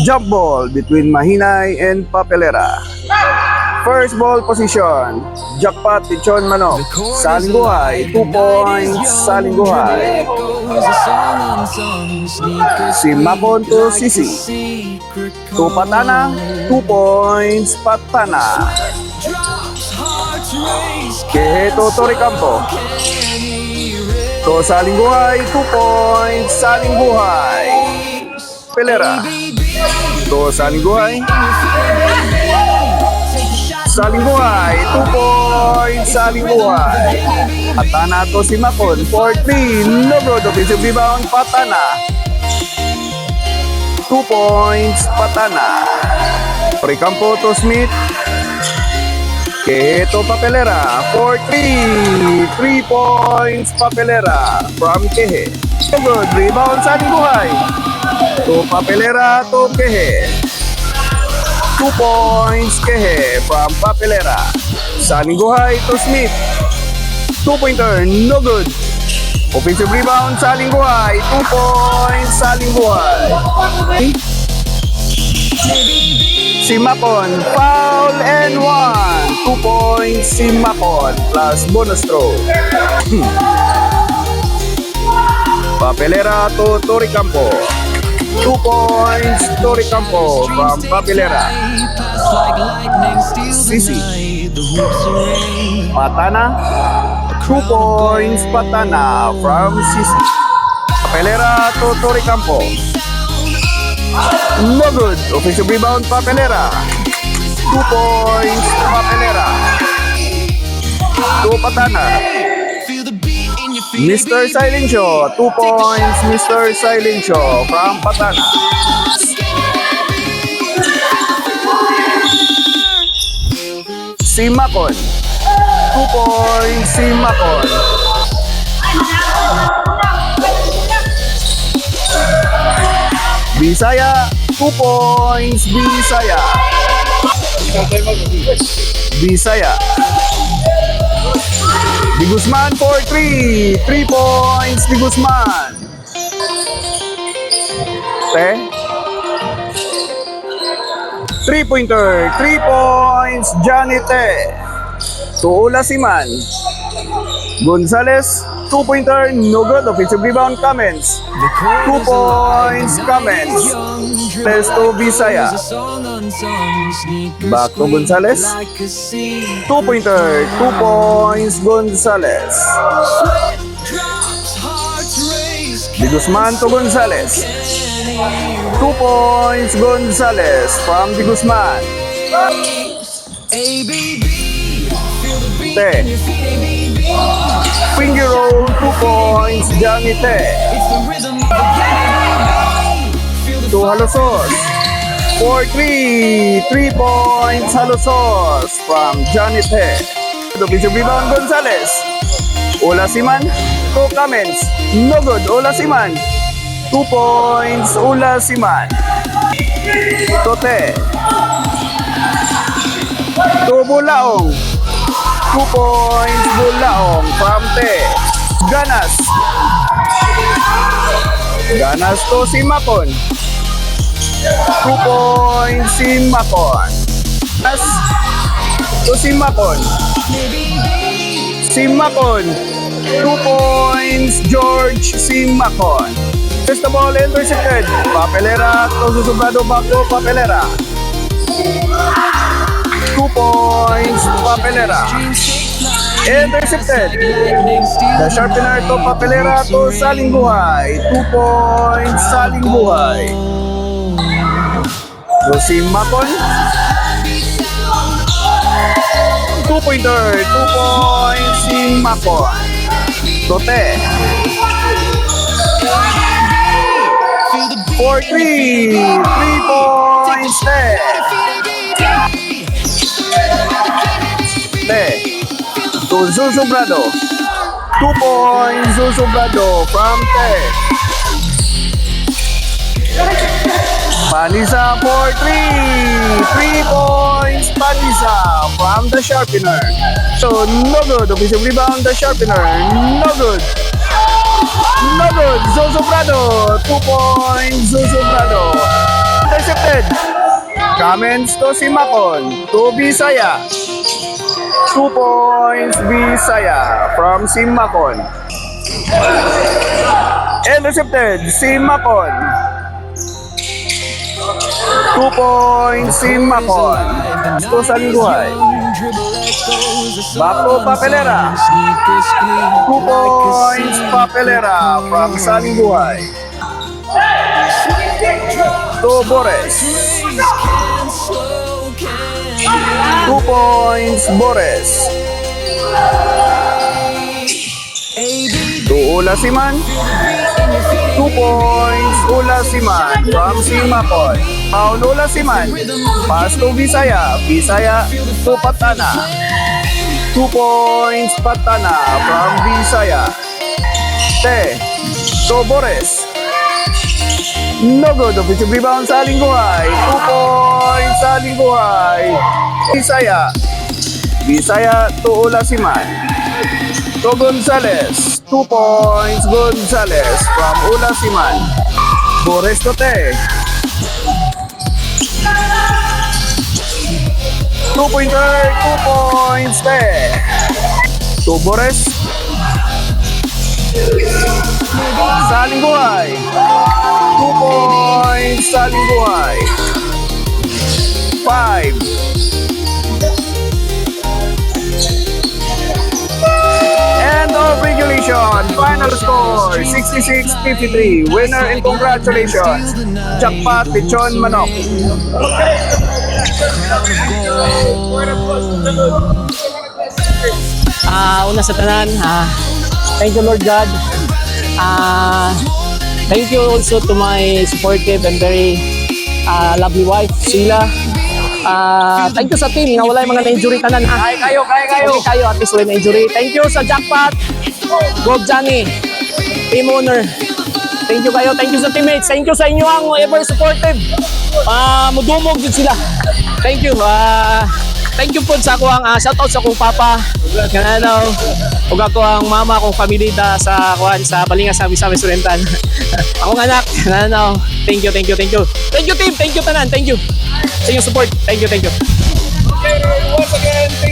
Jump ball between Mahinay and Papelera. First ball position, jackpot Lechon Manok. Saling buhay, 2 points, saling buhay. Si Makon to Sisi. 2 Patana, 2 points, Patana. Keheto Toricampo. To saling buhay, 2 points, saling buhay. Pelera. To saling buhay. Saling buhay, 2 points, saling buhay. Patana to si Makon, 4-3, no good, offensive rebound, Patana. 2 points, Patana. Toricampo to Smith. Keheto Papelera, 4-3, 3 points, Papelera from Kehe. No good, rebound, saling buhay. To Papelera to Kehe. 2 points Kehe from Papelera. Saling buhay to Smith. 2-pointer, no good. Offensive rebound, saling buhay. 2 points, saling buhay. Si Makon, foul and 1. 2 points si Makon plus bonus throw. Papelera to Toricampo. 2 points, Toricampo from Papelera. Sisi. Patana. 2 points, Patana from Sisi. Papelera to Toricampo. No good. Offensive rebound, Papelera. 2 points, Papelera. To Patana. Mr. Silencio, 2 points, Mr. Silencio from Patana. Si Makon, 2 points, si Makon. Bisaya, 2 points, Bisaya. Bisaya. Di Guzman for 3. 3 points, Di Guzman. Te. 3-pointer. 3 points, Johnny Te. Tuula Siman. Gonzales, 2-pointer, no good. Offensive rebound, Kamens. 2 points, Kamens. Let's to Bisaya. Back to Gonzales. 2-pointer, 2 points, Gonzales. Di Guzman to Gonzales. 2 points, Gonzales from Di Guzman. Te. Finger roll, 2 points, Johnny Te. To Halosos. 4-3, 3 points, Halosos from Johnny Te. Offensive rebound, Gonzales. Ola Siman to Kamens. No good, Ola Siman. 2 points, Ola Siman. To Te. To Bulaong. 2 points, Bulaong from Te. Ganas. Ganas to si Makon. 2 points si Makon. Ganas to si Makon. Si Makon. 2 points, George si Makon. First of all, intercepted. Papelera to Susubrado back to Papelera. 2 points, Papelera. Intercepted. The sharpener to Papelera to Saling Buhay. 2 points, Saling Buhay. To si Makon. 2-pointer, 2 points si Makon. To Te. 4-3, 3 points, Te. Te. To Susubrado. 2 points, Susubrado from Te. Panisa for 3 points, Panisa from the sharpener. So no good, offensive rebound, the sharpener, no good. No good, Zozo Prado, 2 points, Zozo Prado. Unaccepted. Comments to si Makon. To Bisaya. 2 points Bisaya from si Makon. Intercepted si Makon. 2 points si Makon. To Salingguhay. Back to Papelera. 2 points Papelera from Salingguhay. To Bores. 2 points Bores. To Ulasiman. 2 points Ulasiman from Simakon. Paul Ulasiman. Pass to Bisaya. Bisaya to Patana. 2 points Patana from Bisaya. To Bores. No good. Offensive rebound sa Lingguhay. 2 points sa Lingguhay. Bisaya. Bisaya to Ulasiman. To Gonzales. 2 points Gonzales from Ulasiman. Bores to Te. 2-pointer. 2 points Te. To Bores. Sa Lingguhay. 2 points sa Lingguhay. 5. End of regulation. Final score 66-53. Winner and congratulations. Jackpot Lechon Manok. Una sa tanan, thank you Lord God. Thank you also to my supportive and very lovely wife, Sheila. Thank you sa team na wala yung mga na-injury tanan. Kaya kayo. Okay kayo, at least wala na-injury. Thank you sa Jackpot, Bob Johnny, team owner. Thank you kayo. Thank you sa teammates. Thank you sa inyo ang ever supportive. Mudumog din sila. Thank you. Thank you po sa ako ang shoutout sa akong papa. Gananaw. Ug ako ang mama akong pamilya sa Balingas sa Misamis Oriental. Akong anak. Gananaw. Thank you. Thank you team. Thank you tanan. Thank you sa inyong support. Thank you. Okay, once again, thank